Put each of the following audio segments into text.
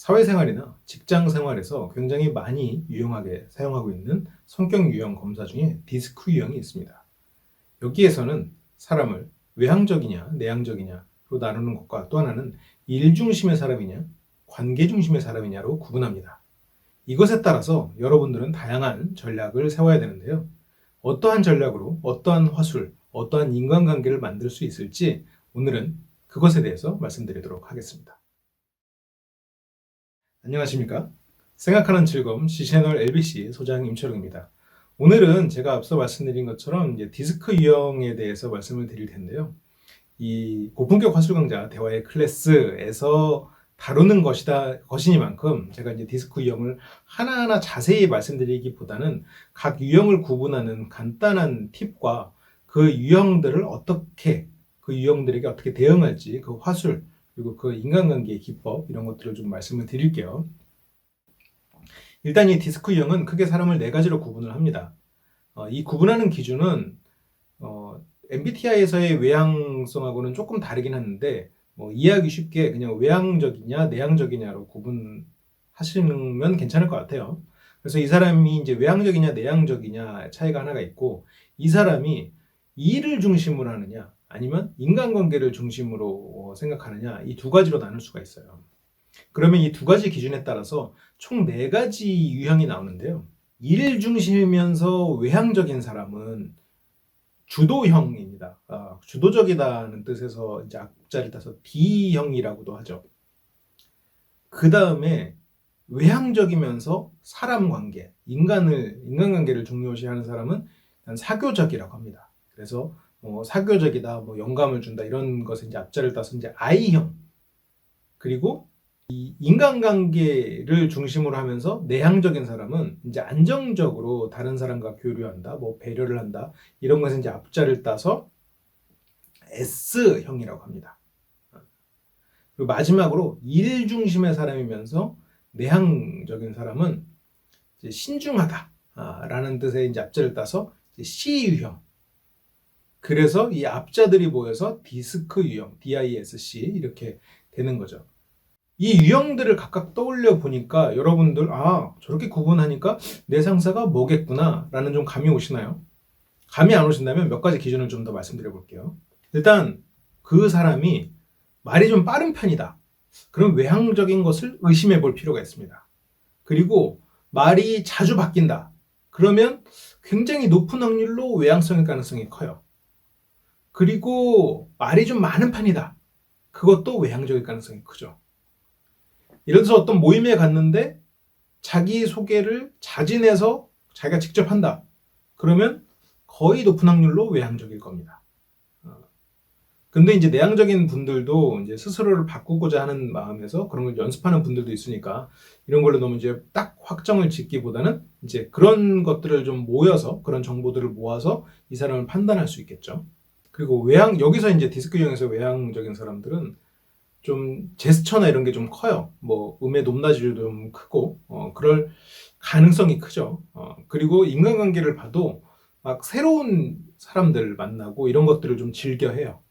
사회생활이나 직장 생활에서 굉장히 많이 유용하게 사용하고 있는 성격 유형 검사 중에 디스크 유형이 있습니다. 여기에서는 사람을 외향적이냐 내향적이냐로 나누는 것과 또 하나는 일 중심의 사람이냐 관계 중심의 사람이냐로 구분합니다. 이것에 따라서 여러분들은 다양한 전략을 세워야 되는데요. 어떠한 전략으로 어떠한 화술, 어떠한 인간관계를 만들 수 있을지 오늘은 그것에 대해서 말씀드리도록 하겠습니다. 안녕하십니까? 생각하는 즐거움 C채널 LBC 소장 임철웅입니다. 오늘은 제가 앞서 말씀드린 것처럼 이제 디스크 유형에 대해서 말씀을 드릴 텐데요. 이 고품격 화술 강좌 대화의 클래스에서 다루는 것이니만큼 제가 이제 디스크 유형을 하나하나 자세히 말씀드리기보다는 각 유형을 구분하는 간단한 팁과 그 유형들을 그 유형들에게 어떻게 대응할지 그 화술 그리고 그 인간관계의 기법 이런 것들을 좀 말씀을 드릴게요. 일단 이 디스크 유형은 크게 사람을 네 가지로 구분을 합니다. 이 구분하는 기준은 MBTI에서의 외향성하고는 조금 다르긴 하는데 이해하기 쉽게 그냥 외향적이냐 내향적이냐로 구분하시면 괜찮을 것 같아요. 그래서 이 사람이 이제 외향적이냐 내향적이냐 차이가 하나가 있고, 이 사람이 일을 중심으로 하느냐 아니면 인간관계를 중심으로 생각하느냐, 이 두 가지로 나눌 수가 있어요. 그러면 이 두 가지 기준에 따라서 총 네 가지 유형이 나오는데요. 일 중심이면서 외향적인 사람은 주도형입니다. 주도적이다는 뜻에서 이제 앞자를 따서 D형이라고도 하죠. 그 다음에 외향적이면서 사람 관계, 인간관계를 중요시하는 사람은 사교적이라고 합니다. 그래서 사교적이다, 영감을 준다 이런 것을 이제 앞자를 따서 이제 I형. 그리고 이 인간관계를 중심으로 하면서 내향적인 사람은 이제 안정적으로 다른 사람과 교류한다, 배려를 한다 이런 것은 이제 앞자를 따서 S형이라고 합니다. 그리고 마지막으로 일 중심의 사람이면서 내향적인 사람은 이제 신중하다라는 뜻의 이제 앞자를 따서 이제 C유형. 그래서 이 앞자들이 모여서 디스크 유형, DISC 이렇게 되는 거죠. 이 유형들을 각각 떠올려 보니까 여러분들 저렇게 구분하니까 내 상사가 뭐겠구나 라는 좀 감이 오시나요? 감이 안 오신다면 몇 가지 기준을 좀 더 말씀드려 볼게요. 일단 그 사람이 말이 좀 빠른 편이다. 그럼 외향적인 것을 의심해 볼 필요가 있습니다. 그리고 말이 자주 바뀐다. 그러면 굉장히 높은 확률로 외향성일 가능성이 커요. 그리고 말이 좀 많은 편이다. 그것도 외향적일 가능성이 크죠. 예를 들어서 어떤 모임에 갔는데 자기 소개를 자진해서 자기가 직접 한다. 그러면 거의 높은 확률로 외향적일 겁니다. 근데 이제 내향적인 분들도 이제 스스로를 바꾸고자 하는 마음에서 그런 걸 연습하는 분들도 있으니까 이런 걸로 너무 이제 딱 확정을 짓기보다는 이제 그런 것들을 좀 모여서 그런 정보들을 모아서 이 사람을 판단할 수 있겠죠. 그리고 여기서 이제 디스크 유형에서 외향적인 사람들은 좀 제스처나 이런 게 좀 커요. 음의 높낮이도 좀 크고, 그럴 가능성이 크죠. 그리고 인간관계를 봐도 막 새로운 사람들 만나고 이런 것들을 좀 즐겨 해요.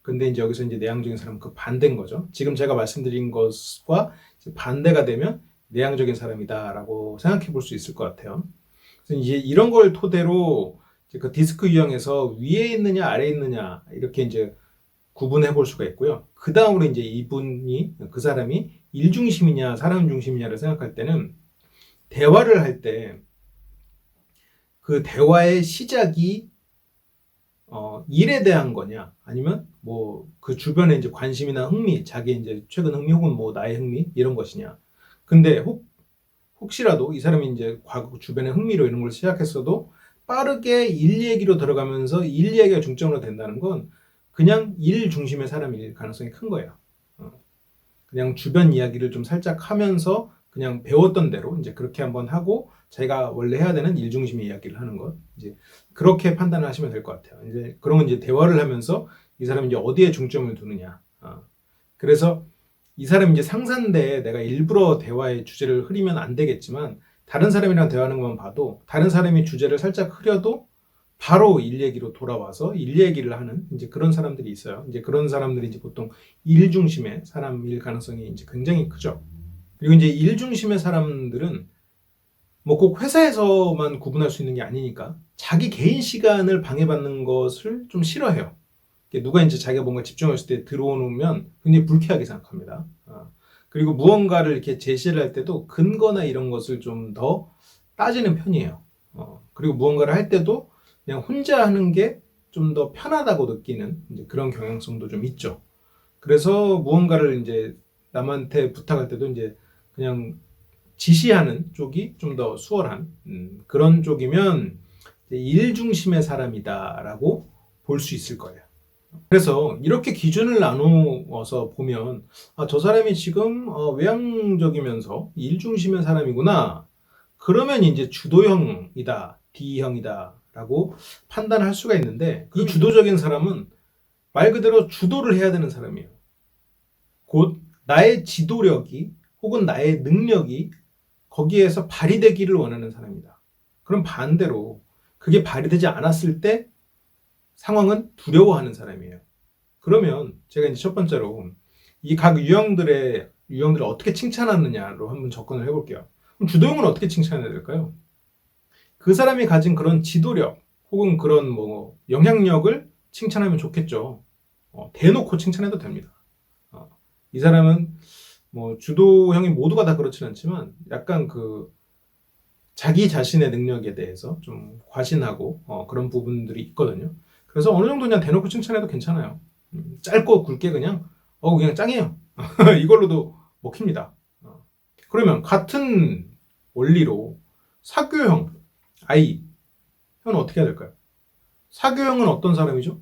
근데 이제 여기서 이제 내향적인 사람은 그 반대인 거죠. 지금 제가 말씀드린 것과 반대가 되면 내향적인 사람이다라고 생각해 볼 수 있을 것 같아요. 그래서 이제 이런 걸 토대로 이제 그 디스크 유형에서 위에 있느냐 아래에 있느냐 이렇게 이제 구분해 볼 수가 있고요. 그 다음으로 이제 그 사람이 일 중심이냐 사람 중심이냐를 생각할 때는 대화를 할 때 그 대화의 시작이 일에 대한 거냐 아니면 그 주변에 이제 관심이나 흥미, 자기 이제 최근 흥미 혹은 나의 흥미 이런 것이냐. 근데 혹시라도 이 사람이 이제 과거 주변의 흥미로 이런 걸 시작했어도 빠르게 일 얘기로 들어가면서 일 얘기가 중점으로 된다는 건 그냥 일 중심의 사람일 가능성이 큰 거예요. 그냥 주변 이야기를 좀 살짝 하면서 그냥 배웠던 대로 이제 그렇게 한번 하고 자기가 원래 해야 되는 일 중심의 이야기를 하는 것, 이제 그렇게 판단을 하시면 될 것 같아요. 이제 그러면 이제 대화를 하면서 이 사람이 이제 어디에 중점을 두느냐. 그래서 이 사람이 이제 상사인데 내가 일부러 대화의 주제를 흐리면 안 되겠지만 다른 사람이랑 대화하는 것만 봐도 다른 사람이 주제를 살짝 흐려도 바로 일 얘기로 돌아와서 일 얘기를 하는 이제 그런 사람들이 있어요. 이제 그런 사람들이 이제 보통 일 중심의 사람일 가능성이 이제 굉장히 크죠. 그리고 이제 일 중심의 사람들은 뭐 꼭 회사에서만 구분할 수 있는 게 아니니까 자기 개인 시간을 방해받는 것을 좀 싫어해요. 누가 이제 자기가 뭔가 집중했을 때 들어오면 굉장히 불쾌하게 생각합니다. 그리고 무언가를 이렇게 제시를 할 때도 근거나 이런 것을 좀 더 따지는 편이에요. 그리고 무언가를 할 때도 그냥 혼자 하는 게 좀 더 편하다고 느끼는 이제 그런 경향성도 좀 있죠. 그래서 무언가를 이제 남한테 부탁할 때도 이제 그냥 지시하는 쪽이 좀 더 수월한 그런 쪽이면 일 중심의 사람이다라고 볼 수 있을 거예요. 그래서 이렇게 기준을 나누어서 보면 저 사람이 지금 외향적이면서 일 중심의 사람이구나. 그러면 이제 주도형이다, D형이다라고 판단할 수가 있는데 이 주도적인 사람은 말 그대로 주도를 해야 되는 사람이에요. 곧 나의 지도력이 혹은 나의 능력이 거기에서 발휘되기를 원하는 사람이다. 그럼 반대로 그게 발휘되지 않았을 때 상황은 두려워하는 사람이에요. 그러면 제가 이제 첫 번째로 이 각 유형들을 어떻게 칭찬하느냐로 한번 접근을 해볼게요. 그럼 주도형은 어떻게 칭찬해야 될까요? 그 사람이 가진 그런 지도력 혹은 그런 뭐 영향력을 칭찬하면 좋겠죠. 대놓고 칭찬해도 됩니다. 이 사람은 뭐 주도형이 모두가 다 그렇지는 않지만 약간 그 자기 자신의 능력에 대해서 좀 과신하고 그런 부분들이 있거든요. 그래서 어느 정도 그냥 대놓고 칭찬해도 괜찮아요. 짧고 굵게 그냥 짱이에요. 이걸로도 먹힙니다. 그러면 같은 원리로 사교형 I 형은 어떻게 해야 될까요? 사교형은 어떤 사람이죠?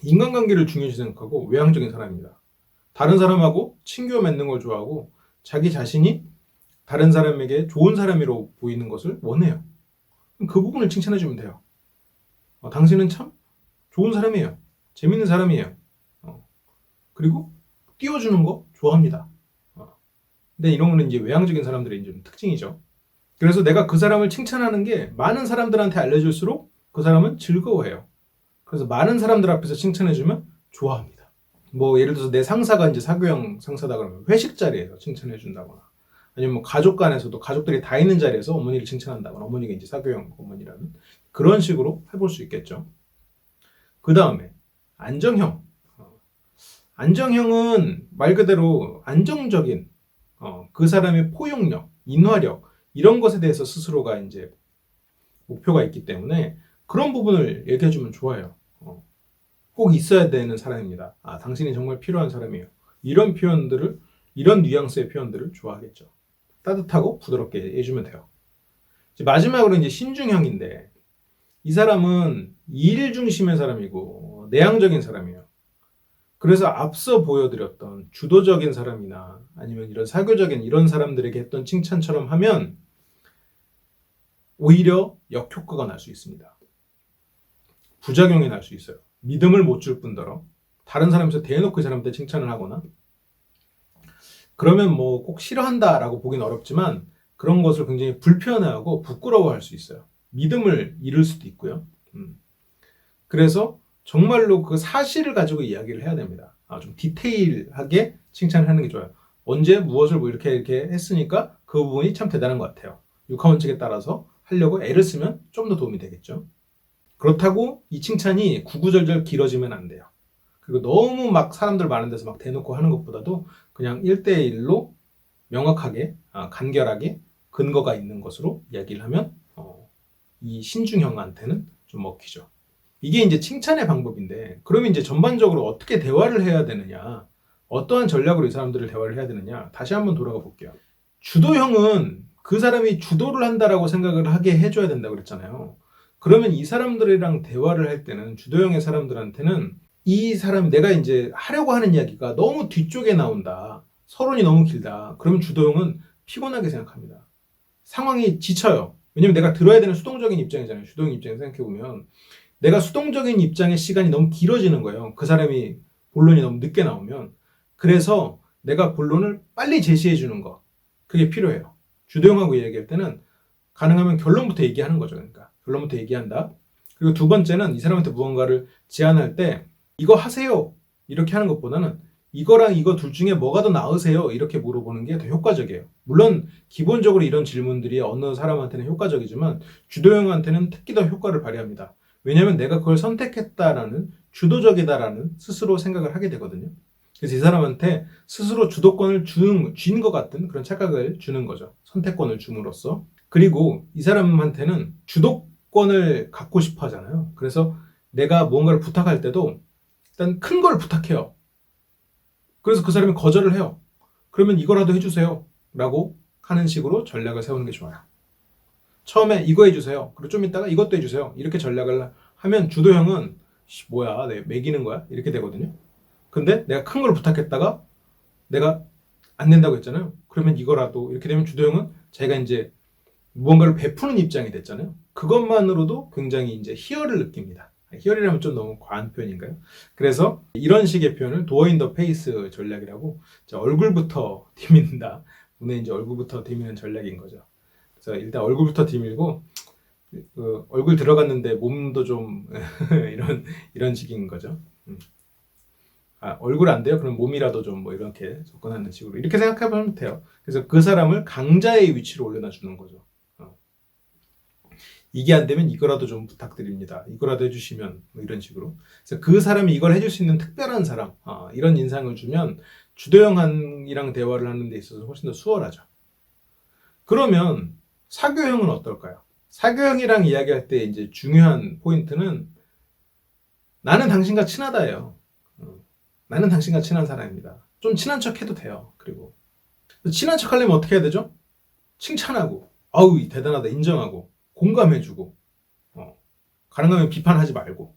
인간관계를 중요시 생각하고 외향적인 사람입니다. 다른 사람하고 친교 맺는 걸 좋아하고 자기 자신이 다른 사람에게 좋은 사람으로 보이는 것을 원해요. 그 부분을 칭찬해주면 돼요. 당신은 참 좋은 사람이에요. 재밌는 사람이에요. 그리고 띄워주는 거 좋아합니다. 근데 이런 거는 이제 외향적인 사람들의 좀 특징이죠. 그래서 내가 그 사람을 칭찬하는 게 많은 사람들한테 알려줄수록 그 사람은 즐거워해요. 그래서 많은 사람들 앞에서 칭찬해주면 좋아합니다. 뭐 예를 들어서 내 상사가 이제 사교형 상사다 그러면 회식 자리에서 칭찬해준다거나 아니면 뭐 가족 간에서도 가족들이 다 있는 자리에서 어머니를 칭찬한다거나 어머니가 이제 사교형 어머니라면 그런 식으로 해볼 수 있겠죠. 그 다음에 안정형. 안정형은 말 그대로 안정적인 그 사람의 포용력, 인화력 이런 것에 대해서 스스로가 이제 목표가 있기 때문에 그런 부분을 얘기해주면 좋아요. 꼭 있어야 되는 사람입니다. 당신이 정말 필요한 사람이에요. 이런 표현들을 이런 뉘앙스의 표현들을 좋아하겠죠. 따뜻하고 부드럽게 해주면 돼요. 이제 마지막으로 이제 신중형인데 이 사람은 일 중심의 사람이고 내향적인 사람이에요. 그래서 앞서 보여드렸던 주도적인 사람이나 아니면 이런 사교적인 이런 사람들에게 했던 칭찬처럼 하면 오히려 역효과가 날 수 있습니다. 부작용이 날 수 있어요. 믿음을 못 줄 뿐더러 다른 사람에서 대놓고 이 사람한테 칭찬을 하거나 그러면 뭐 꼭 싫어한다라고 보긴 어렵지만 그런 것을 굉장히 불편해하고 부끄러워할 수 있어요. 믿음을 잃을 수도 있고요. 그래서 정말로 그 사실을 가지고 이야기를 해야 됩니다. 좀 디테일하게 칭찬을 하는 게 좋아요. 언제 무엇을 뭐 이렇게 했으니까 그 부분이 참 대단한 것 같아요. 육하원칙에 따라서 하려고 애를 쓰면 좀 더 도움이 되겠죠. 그렇다고 이 칭찬이 구구절절 길어지면 안 돼요. 그리고 너무 막 사람들 많은 데서 막 대놓고 하는 것보다도 그냥 1대1로 명확하게 간결하게 근거가 있는 것으로 이야기를 하면 이 신중형한테는 좀 먹히죠. 이게 이제 칭찬의 방법인데 그러면 이제 전반적으로 어떻게 대화를 해야 되느냐 어떠한 전략으로 이 사람들을 대화를 해야 되느냐 다시 한번 돌아가 볼게요. 주도형은 그 사람이 주도를 한다라고 생각을 하게 해줘야 된다고 그랬잖아요. 그러면 이 사람들이랑 대화를 할 때는 주도형의 사람들한테는 이 사람 내가 이제 하려고 하는 이야기가 너무 뒤쪽에 나온다. 서론이 너무 길다. 그러면 주도형은 피곤하게 생각합니다. 상황이 지쳐요. 왜냐면 내가 들어야 되는 수동적인 입장이잖아요. 주도형 입장에서 생각해보면 내가 수동적인 입장의 시간이 너무 길어지는 거예요. 그 사람이 본론이 너무 늦게 나오면. 그래서 내가 본론을 빨리 제시해 주는 거. 그게 필요해요. 주도형하고 얘기할 때는 가능하면 결론부터 얘기하는 거죠. 그러니까 결론부터 얘기한다. 그리고 두 번째는 이 사람한테 무언가를 제안할 때 이거 하세요. 이렇게 하는 것보다는 이거랑 이거 둘 중에 뭐가 더 나으세요? 이렇게 물어보는 게 더 효과적이에요. 물론 기본적으로 이런 질문들이 어느 사람한테는 효과적이지만 주도형한테는 특히 더 효과를 발휘합니다. 왜냐하면 내가 그걸 선택했다라는 주도적이다라는 스스로 생각을 하게 되거든요. 그래서 이 사람한테 스스로 주도권을 쥔 것 같은 그런 착각을 주는 거죠. 선택권을 줌으로써. 그리고 이 사람한테는 주도권을 갖고 싶어 하잖아요. 그래서 내가 무언가를 부탁할 때도 일단 큰 걸 부탁해요. 그래서 그 사람이 거절을 해요. 그러면 이거라도 해주세요. 라고 하는 식으로 전략을 세우는 게 좋아요. 처음에 이거 해주세요. 그리고 좀 이따가 이것도 해주세요. 이렇게 전략을 하면 주도형은 뭐야, 내 매기는 거야? 이렇게 되거든요. 근데 내가 큰 걸 부탁했다가 내가 안 된다고 했잖아요. 그러면 이거라도 이렇게 되면 주도형은 자기가 이제 무언가를 베푸는 입장이 됐잖아요. 그것만으로도 굉장히 이제 희열을 느낍니다. 희열이라면 좀 너무 과한 표현인가요? 그래서 이런 식의 표현을 도어 인 더 페이스 전략이라고, 얼굴부터 디민다. 문에 이제 얼굴부터 디미는 전략인 거죠. 그래서 일단 얼굴부터 디밀고 얼굴 들어갔는데 몸도 좀 이런 식인 거죠. 얼굴 안 돼요? 그럼 몸이라도 좀 뭐 이렇게 접근하는 식으로 이렇게 생각해보면 돼요. 그래서 그 사람을 강자의 위치로 올려놔 주는 거죠. 이게 안 되면 이거라도 좀 부탁드립니다. 이거라도 해주시면 뭐 이런 식으로. 그래서 그 사람이 이걸 해줄 수 있는 특별한 사람, 이런 인상을 주면 주도형이랑 대화를 하는 데 있어서 훨씬 더 수월하죠. 그러면 사교형은 어떨까요? 사교형이랑 이야기할 때 이제 중요한 포인트는 나는 당신과 친하다예요. 나는 당신과 친한 사람입니다. 좀 친한 척 해도 돼요. 그리고 친한 척 하려면 어떻게 해야 되죠? 칭찬하고, 아우 대단하다 인정하고, 공감해주고, 가능하면 비판하지 말고.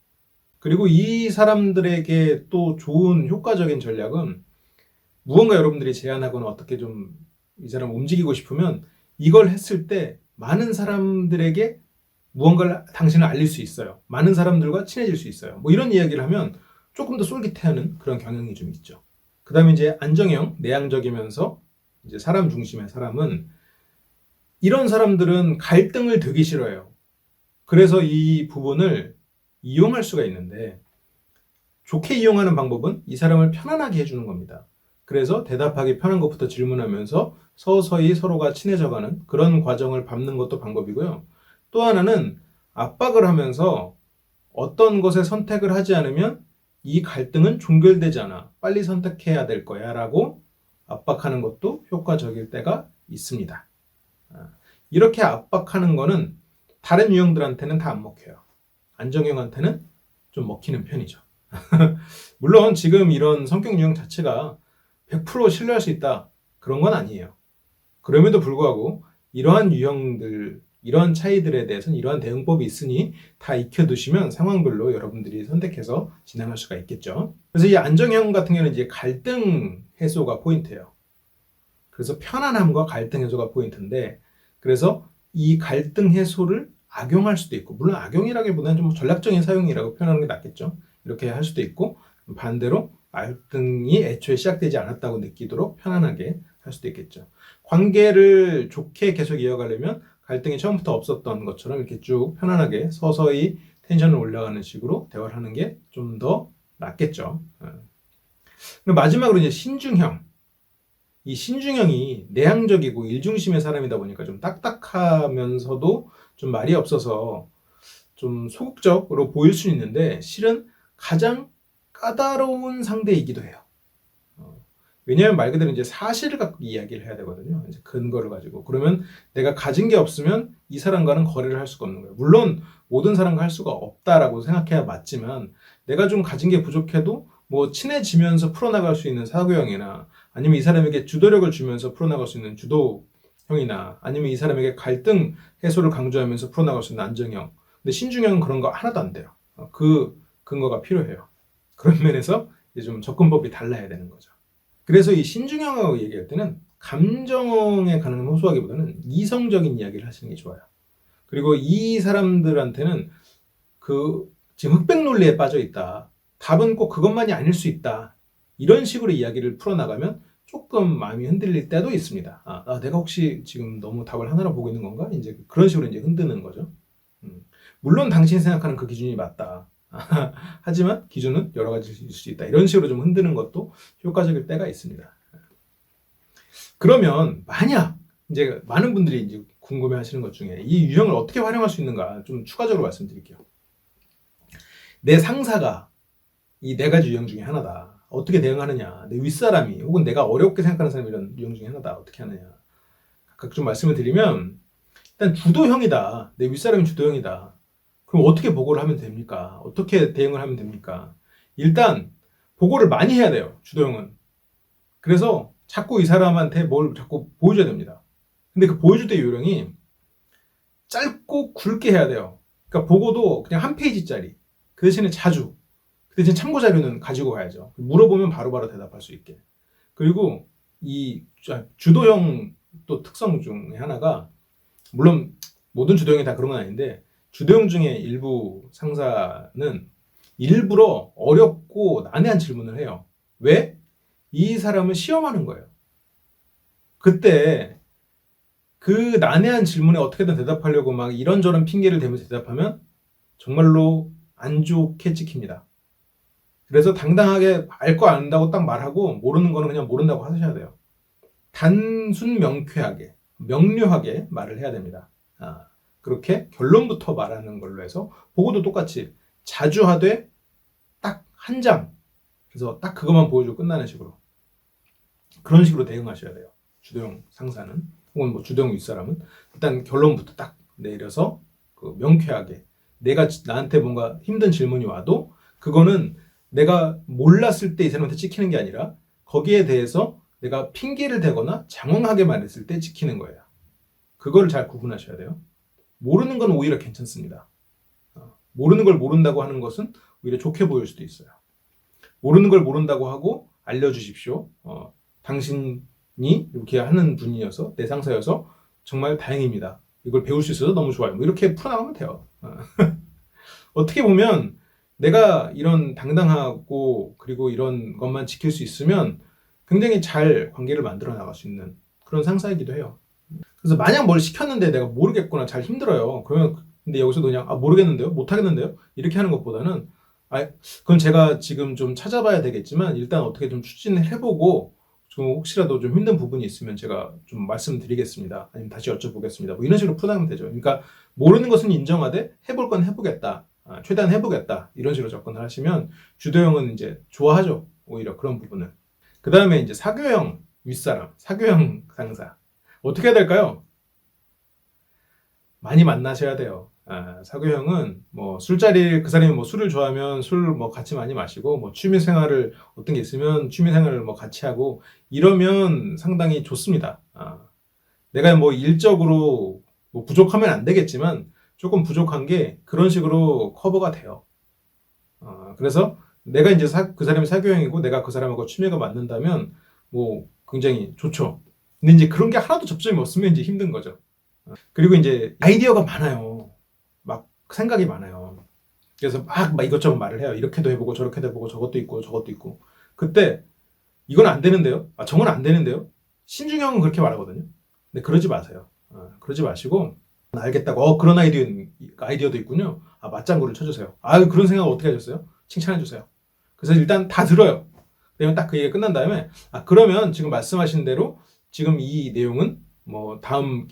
그리고 이 사람들에게 또 좋은 효과적인 전략은 무언가 여러분들이 제안하거나 어떻게 좀 이 사람을 움직이고 싶으면 이걸 했을 때 많은 사람들에게 무언가를 당신을 알릴 수 있어요. 많은 사람들과 친해질 수 있어요. 뭐 이런 이야기를 하면 조금 더 쏠깃해하는 그런 경향이 좀 있죠. 그 다음에 이제 안정형, 내향적이면서 이제 사람 중심의 사람은, 이런 사람들은 갈등을 되게 싫어해요. 그래서 이 부분을 이용할 수가 있는데, 좋게 이용하는 방법은 이 사람을 편안하게 해주는 겁니다. 그래서 대답하기 편한 것부터 질문하면서 서서히 서로가 친해져가는 그런 과정을 밟는 것도 방법이고요. 또 하나는 압박을 하면서 어떤 것에 선택을 하지 않으면 이 갈등은 종결되지 않아. 빨리 선택해야 될 거야 라고 압박하는 것도 효과적일 때가 있습니다. 이렇게 압박하는 거는 다른 유형들한테는 다 안 먹혀요. 안정형한테는 좀 먹히는 편이죠. 물론 지금 이런 성격 유형 자체가 100% 신뢰할 수 있다, 그런 건 아니에요. 그럼에도 불구하고 이러한 유형들, 이러한 차이들에 대해서는 이러한 대응법이 있으니 다 익혀두시면 상황별로 여러분들이 선택해서 진행할 수가 있겠죠. 그래서 이 안정형 같은 경우는 이제 갈등 해소가 포인트예요. 그래서 편안함과 갈등 해소가 포인트인데, 그래서 이 갈등 해소를 악용할 수도 있고, 물론 악용이라기보다는 좀 전략적인 사용이라고 표현하는 게 낫겠죠. 이렇게 할 수도 있고, 반대로 갈등이 애초에 시작되지 않았다고 느끼도록 편안하게 할 수도 있겠죠. 관계를 좋게 계속 이어가려면 갈등이 처음부터 없었던 것처럼 이렇게 쭉 편안하게 서서히 텐션을 올라가는 식으로 대화를 하는 게 좀 더 낫겠죠. 마지막으로 이제 신중형. 이 신중형이 내향적이고 일중심의 사람이다 보니까 좀 딱딱하면서도 좀 말이 없어서 좀 소극적으로 보일 수 있는데, 실은 가장 까다로운 상대이기도 해요. 왜냐하면 말 그대로 이제 사실을 갖고 이야기를 해야 되거든요. 이제 근거를 가지고. 그러면 내가 가진 게 없으면 이 사람과는 거래를 할 수가 없는 거예요. 물론 모든 사람과 할 수가 없다라고 생각해야 맞지만, 내가 좀 가진 게 부족해도 뭐 친해지면서 풀어나갈 수 있는 사교형이나, 아니면 이 사람에게 주도력을 주면서 풀어나갈 수 있는 주도형이나, 아니면 이 사람에게 갈등 해소를 강조하면서 풀어나갈 수 있는 안정형. 근데 신중형은 그런 거 하나도 안 돼요. 그 근거가 필요해요. 그런 면에서 이제 좀 접근법이 달라야 되는 거죠. 그래서 이 신중형하고 얘기할 때는 감정에 가는 호소하기보다는 이성적인 이야기를 하시는 게 좋아요. 그리고 이 사람들한테는 지금 흑백 논리에 빠져 있다, 답은 꼭 그것만이 아닐 수 있다, 이런 식으로 이야기를 풀어나가면 조금 마음이 흔들릴 때도 있습니다. 내가 혹시 지금 너무 답을 하나로 보고 있는 건가? 이제 그런 식으로 이제 흔드는 거죠. 물론 당신이 생각하는 그 기준이 맞다. 하지만 기준은 여러 가지일 수 있다. 이런 식으로 좀 흔드는 것도 효과적일 때가 있습니다. 그러면 만약 이제 많은 분들이 이제 궁금해 하시는 것 중에 이 유형을 어떻게 활용할 수 있는가 좀 추가적으로 말씀드릴게요. 내 상사가 이 네 가지 유형 중에 하나다. 어떻게 대응하느냐. 내 윗사람이 혹은 내가 어렵게 생각하는 사람이 이런 유형 중에 하나다. 어떻게 하느냐. 각각 좀 말씀을 드리면 일단 주도형이다. 내 윗사람이 주도형이다. 그럼 어떻게 보고를 하면 됩니까? 어떻게 대응을 하면 됩니까? 일단 보고를 많이 해야 돼요. 주도형은. 그래서 자꾸 이 사람한테 뭘 자꾸 보여줘야 됩니다. 근데 그 보여줄 때 요령이 짧고 굵게 해야 돼요. 그러니까 보고도 그냥 한 페이지짜리. 그 대신에 자주. 그 대신 참고 자료는 가지고 가야죠. 물어보면 바로바로 대답할 수 있게. 그리고 이 주도형 또 특성 중에 하나가 물론 모든 주도형이 다 그런 건 아닌데 주도형 중에 일부 상사는 일부러 어렵고 난해한 질문을 해요. 왜? 이 사람을 시험하는 거예요. 그때 그 난해한 질문에 어떻게든 대답하려고 막 이런저런 핑계를 대면서 대답하면 정말로 안 좋게 찍힙니다. 그래서 당당하게 알 거 안다고 딱 말하고 모르는 거는 그냥 모른다고 하셔야 돼요. 단순 명쾌하게 명료하게 말을 해야 됩니다. 그렇게 결론부터 말하는 걸로 해서 보고도 똑같이 자주 하되 딱 한 장 그래서 딱 그것만 보여주고 끝나는 식으로 그런 식으로 대응하셔야 돼요. 주도형 상사는 혹은 뭐 주도형 윗사람은 일단 결론부터 딱 내려서 그 명쾌하게 내가 나한테 뭔가 힘든 질문이 와도 그거는 내가 몰랐을 때 이 사람한테 찍히는 게 아니라 거기에 대해서 내가 핑계를 대거나 장황하게 말했을 때 찍히는 거예요. 그거를 잘 구분하셔야 돼요. 모르는 건 오히려 괜찮습니다. 모르는 걸 모른다고 하는 것은 오히려 좋게 보일 수도 있어요. 모르는 걸 모른다고 하고 알려주십시오. 당신이 이렇게 하는 분이어서 내 상사여서 정말 다행입니다. 이걸 배울 수 있어서 너무 좋아요. 뭐 이렇게 풀어나가면 돼요. 어떻게 보면 내가 이런 당당하고 그리고 이런 것만 지킬 수 있으면 굉장히 잘 관계를 만들어 나갈 수 있는 그런 상사이기도 해요. 그래서 만약 뭘 시켰는데 내가 모르겠구나 잘 힘들어요. 그러면 근데 여기서도 그냥 모르겠는데요, 못하겠는데요 이렇게 하는 것보다는 그건 제가 지금 좀 찾아봐야 되겠지만 일단 어떻게 좀 추진을 해보고 좀 혹시라도 좀 힘든 부분이 있으면 제가 좀 말씀드리겠습니다. 아니면 다시 여쭤보겠습니다. 뭐 이런 식으로 풀어나가면 되죠. 그러니까 모르는 것은 인정하되 해볼 건 해보겠다. 최대한 해보겠다. 이런 식으로 접근을 하시면 주도형은 이제 좋아하죠. 오히려 그런 부분을. 그 다음에 이제 사교형 윗사람, 사교형 상사. 어떻게 해야 될까요? 많이 만나셔야 돼요. 사교형은 뭐 술자리 그 사람이 뭐 술을 좋아하면 술 뭐 같이 많이 마시고 뭐 취미 생활을 어떤 게 있으면 취미 생활을 뭐 같이 하고 이러면 상당히 좋습니다. 내가 뭐 일적으로 뭐 부족하면 안 되겠지만 조금 부족한 게 그런 식으로 커버가 돼요. 그래서 내가 이제 그 사람이 사교형이고 내가 그 사람하고 취미가 맞는다면 뭐 굉장히 좋죠. 근데 이제 그런 게 하나도 접점이 없으면 이제 힘든 거죠. 그리고 이제 아이디어가 많아요. 막 생각이 많아요. 그래서 막 이것저것 말을 해요. 이렇게도 해보고 저렇게도 해보고 저것도 있고 저것도 있고. 그때 이건 안 되는데요. 저건 안 되는데요. 신중형은 그렇게 말하거든요. 근데 그러지 마세요. 그러지 마시고 알겠다고. 그런 아이디어도 있군요. 맞장구를 쳐주세요. 그런 생각 어떻게 하셨어요? 칭찬해주세요. 그래서 일단 다 들어요. 그러면 딱 그 얘기가 끝난 다음에 그러면 지금 말씀하신 대로 지금 이 내용은 뭐 다음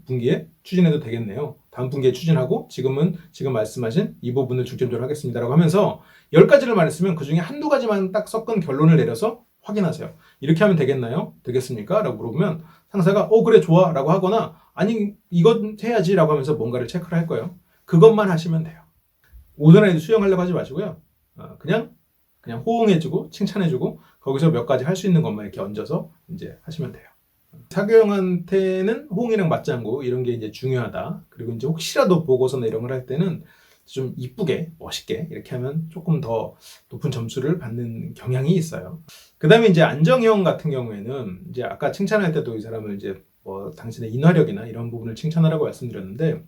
분기에 추진해도 되겠네요. 다음 분기에 추진하고 지금 말씀하신 이 부분을 중점적으로 하겠습니다라고 하면서 10가지를 말했으면 그 중에 한두 가지만 딱 섞은 결론을 내려서 확인하세요. 이렇게 하면 되겠나요? 되겠습니까? 라고 물어보면 상사가 그래 좋아 라고 하거나 아니 이건 해야지 라고 하면서 뭔가를 체크를 할 거예요. 그것만 하시면 돼요. 오전에도 수영하려고 하지 마시고요. 그냥 호응해주고 칭찬해주고 거기서 몇 가지 할 수 있는 것만 이렇게 얹어서 이제 하시면 돼요. 사교형한테는 호응이랑 맞장구 이런 게 이제 중요하다. 그리고 이제 혹시라도 보고서나 이런 걸 할 때는 좀 이쁘게 멋있게 이렇게 하면 조금 더 높은 점수를 받는 경향이 있어요. 그 다음에 이제 안정형 같은 경우에는 이제 아까 칭찬할 때도 이 사람을 이제 뭐 당신의 인화력이나 이런 부분을 칭찬하라고 말씀드렸는데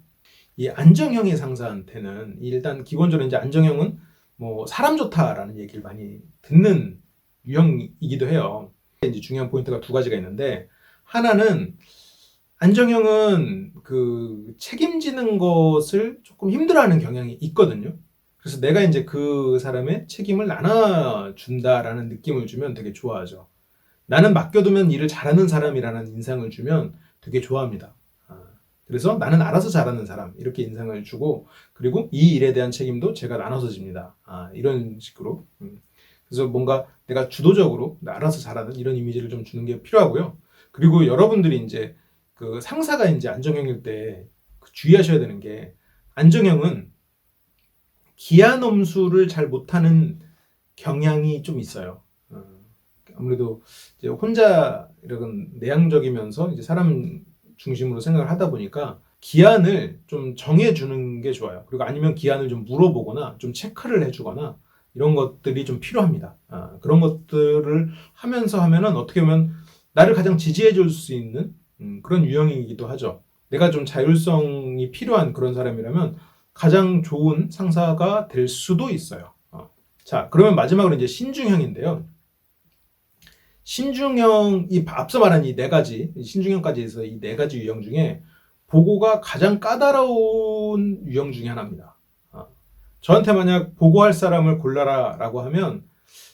이 안정형의 상사한테는 일단 기본적으로 이제 안정형은 뭐 사람 좋다라는 얘기를 많이 듣는 유형이기도 해요. 이제 중요한 포인트가 두 가지가 있는데 하나는 안정형은 그 책임지는 것을 조금 힘들어하는 경향이 있거든요. 그래서 내가 이제 그 사람의 책임을 나눠준다라는 느낌을 주면 되게 좋아하죠. 나는 맡겨두면 일을 잘하는 사람이라는 인상을 주면 되게 좋아합니다. 그래서 나는 알아서 잘하는 사람 이렇게 인상을 주고, 그리고 이 일에 대한 책임도 제가 나눠서 집니다. 이런 식으로. 그래서 뭔가 내가 주도적으로 알아서 잘하는 이런 이미지를 좀 주는 게 필요하고요. 그리고 여러분들이 이제 그 상사가 이제 안정형일 때 주의하셔야 되는 게, 안정형은 기하 넘수를 잘 못하는 경향이 좀 있어요. 아무래도 이제 혼자 이런 내향적이면서 이제 사람 중심으로 생각을 하다 보니까 기한을 좀 정해주는 게 좋아요. 그리고 아니면 기한을 좀 물어보거나 좀 체크를 해주거나 이런 것들이 좀 필요합니다. 그런 것들을 하면서 하면은 어떻게 보면 나를 가장 지지해 줄 수 있는 그런 유형이기도 하죠. 내가 좀 자율성이 필요한 그런 사람이라면 가장 좋은 상사가 될 수도 있어요. 자, 그러면 마지막으로 이제 신중형인데요. 신중형이 앞서 말한 이 네 가지, 신중형까지 해서 이 네 가지 유형 중에 보고가 가장 까다로운 유형 중에 하나입니다. 저한테 만약 보고할 사람을 골라라 라고 하면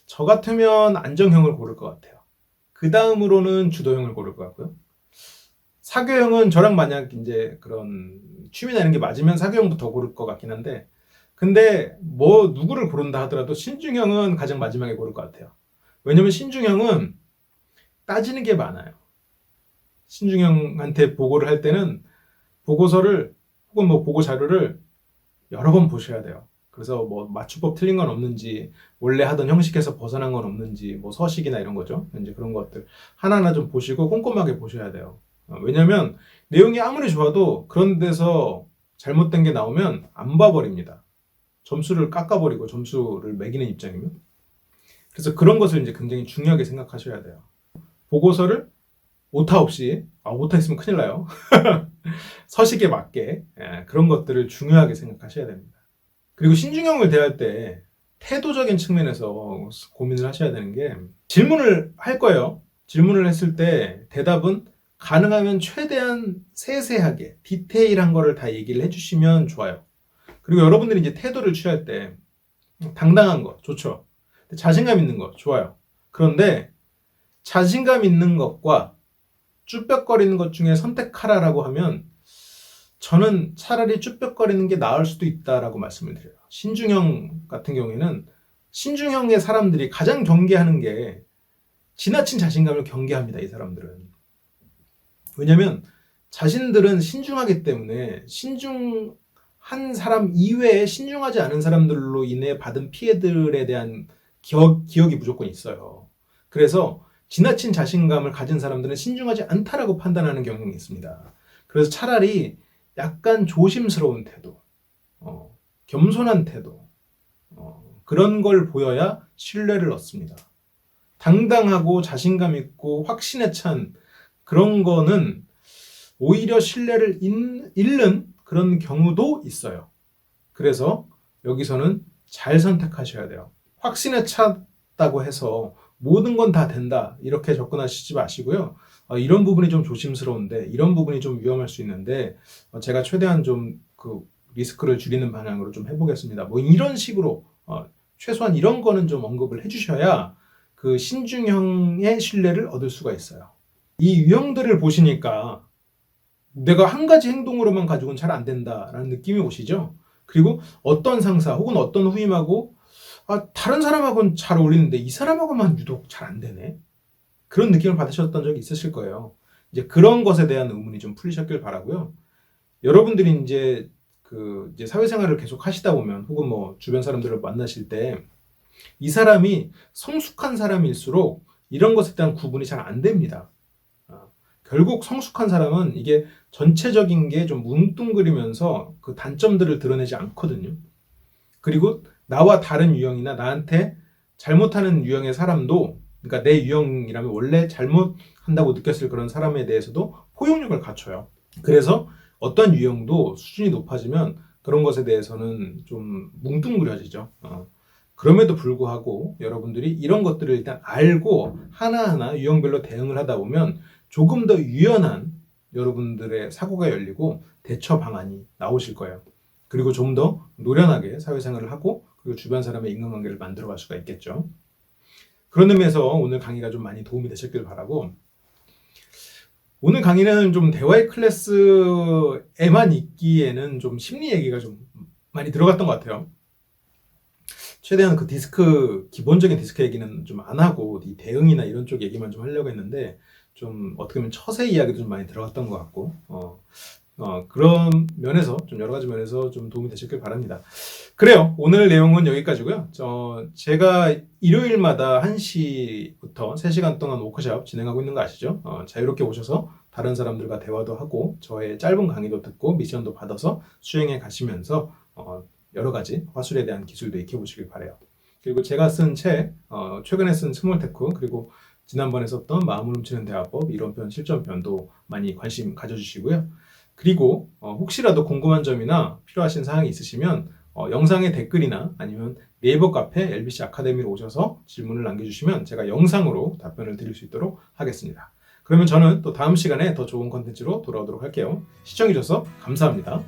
저 같으면 안정형을 고를 것 같아요. 그 다음으로는 주도형을 고를 것 같고요. 사교형은 저랑 만약 이제 그런 취미나 이런 게 맞으면 사교형부터 고를 것 같긴 한데, 근데 뭐 누구를 고른다 하더라도 신중형은 가장 마지막에 고를 것 같아요. 왜냐면 신중형은 따지는 게 많아요. 신중형한테 보고를 할 때는 보고서를 혹은 뭐 보고 자료를 여러 번 보셔야 돼요. 그래서 뭐 맞춤법 틀린 건 없는지, 원래 하던 형식에서 벗어난 건 없는지, 뭐 서식이나 이런 거죠. 이제 그런 것들 하나하나 좀 보시고 꼼꼼하게 보셔야 돼요. 왜냐면 내용이 아무리 좋아도 그런 데서 잘못된 게 나오면 안 봐버립니다. 점수를 깎아버리고 점수를 매기는 입장이면. 그래서 그런 것을 이제 굉장히 중요하게 생각하셔야 돼요. 보고서를 오타 없이, 오타 있으면 큰일 나요. 서식에 맞게 그런 것들을 중요하게 생각하셔야 됩니다. 그리고 신중형을 대할 때 태도적인 측면에서 고민을 하셔야 되는 게, 질문을 할 거예요. 질문을 했을 때 대답은 가능하면 최대한 세세하게 디테일한 거를 다 얘기를 해주시면 좋아요. 그리고 여러분들이 이제 태도를 취할 때 당당한 거 좋죠. 자신감 있는 거 좋아요. 그런데 자신감 있는 것과 쭈뼛거리는 것 중에 선택하라라고 하면 저는 차라리 쭈뼛거리는 게 나을 수도 있다라고 말씀을 드려요. 신중형 같은 경우에는 신중형의 사람들이 가장 경계하는 게 지나친 자신감을 경계합니다. 이 사람들은. 왜냐면 자신들은 신중하기 때문에 신중한 사람 이외에 신중하지 않은 사람들로 인해 받은 피해들에 대한 기억이 무조건 있어요. 그래서 지나친 자신감을 가진 사람들은 신중하지 않다라고 판단하는 경향이 있습니다. 그래서 차라리 약간 조심스러운 태도, 겸손한 태도, 그런 걸 보여야 신뢰를 얻습니다. 당당하고 자신감 있고 확신에 찬 그런 거는 오히려 신뢰를 잃는 그런 경우도 있어요. 그래서 여기서는 잘 선택하셔야 돼요. 확신에 찼다고 해서 모든 건 다 된다 이렇게 접근하시지 마시고요. 이런 부분이 좀 조심스러운데, 이런 부분이 좀 위험할 수 있는데 제가 최대한 좀 그 리스크를 줄이는 방향으로 좀 해보겠습니다. 뭐 이런 식으로 최소한 이런 거는 좀 언급을 해주셔야 그 신중형의 신뢰를 얻을 수가 있어요. 이 유형들을 보시니까 내가 한 가지 행동으로만 가지고는 잘 안 된다라는 느낌이 오시죠? 그리고 어떤 상사 혹은 어떤 후임하고 다른 사람하고는 잘 어울리는데 이 사람하고만 유독 잘 안 되네. 그런 느낌을 받으셨던 적이 있으실 거예요. 이제 그런 것에 대한 의문이 좀 풀리셨길 바라고요. 여러분들이 이제 사회생활을 계속 하시다 보면 혹은 뭐 주변 사람들을 만나실 때 이 사람이 성숙한 사람일수록 이런 것에 대한 구분이 잘 안 됩니다. 결국 성숙한 사람은 이게 전체적인 게 좀 뭉뚱그리면서 그 단점들을 드러내지 않거든요. 그리고 나와 다른 유형이나 나한테 잘못하는 유형의 사람도, 그러니까 내 유형이라면 원래 잘못한다고 느꼈을 그런 사람에 대해서도 포용력을 갖춰요. 그래서 어떤 유형도 수준이 높아지면 그런 것에 대해서는 좀 뭉뚱그려지죠. 그럼에도 불구하고 여러분들이 이런 것들을 일단 알고 하나하나 유형별로 대응을 하다 보면 조금 더 유연한 여러분들의 사고가 열리고 대처 방안이 나오실 거예요. 그리고 좀 더 노련하게 사회생활을 하고 그리고 주변 사람의 인간관계를 만들어갈 수가 있겠죠. 그런 의미에서 오늘 강의가 좀 많이 도움이 되셨길 바라고, 오늘 강의는 좀 대화의 클래스에만 있기에는 좀 심리 얘기가 좀 많이 들어갔던 것 같아요. 최대한 그 기본적인 디스크 얘기는 좀 안 하고 이 대응이나 이런 쪽 얘기만 좀 하려고 했는데, 좀 어떻게 보면 처세 이야기도 좀 많이 들어갔던 것 같고, 그런 면에서 좀 여러 가지 면에서 좀 도움이 되셨길 바랍니다. 그래요. 오늘 내용은 여기까지고요. 제가 일요일마다 1시부터 3시간 동안 워크숍 진행하고 있는 거 아시죠? 자유롭게 오셔서 다른 사람들과 대화도 하고 저의 짧은 강의도 듣고 미션도 받아서 수행해 가시면서 여러 가지 화술에 대한 기술도 익혀보시길 바래요. 그리고 제가 쓴 책, 최근에 쓴 스몰테크, 그리고 지난번에 썼던 마음을 훔치는 대화법 이론편, 실전편도 많이 관심 가져주시고요. 그리고 혹시라도 궁금한 점이나 필요하신 사항이 있으시면 영상의 댓글이나 아니면 네이버 카페 LBC 아카데미로 오셔서 질문을 남겨주시면 제가 영상으로 답변을 드릴 수 있도록 하겠습니다. 그러면 저는 또 다음 시간에 더 좋은 컨텐츠로 돌아오도록 할게요. 시청해주셔서 감사합니다.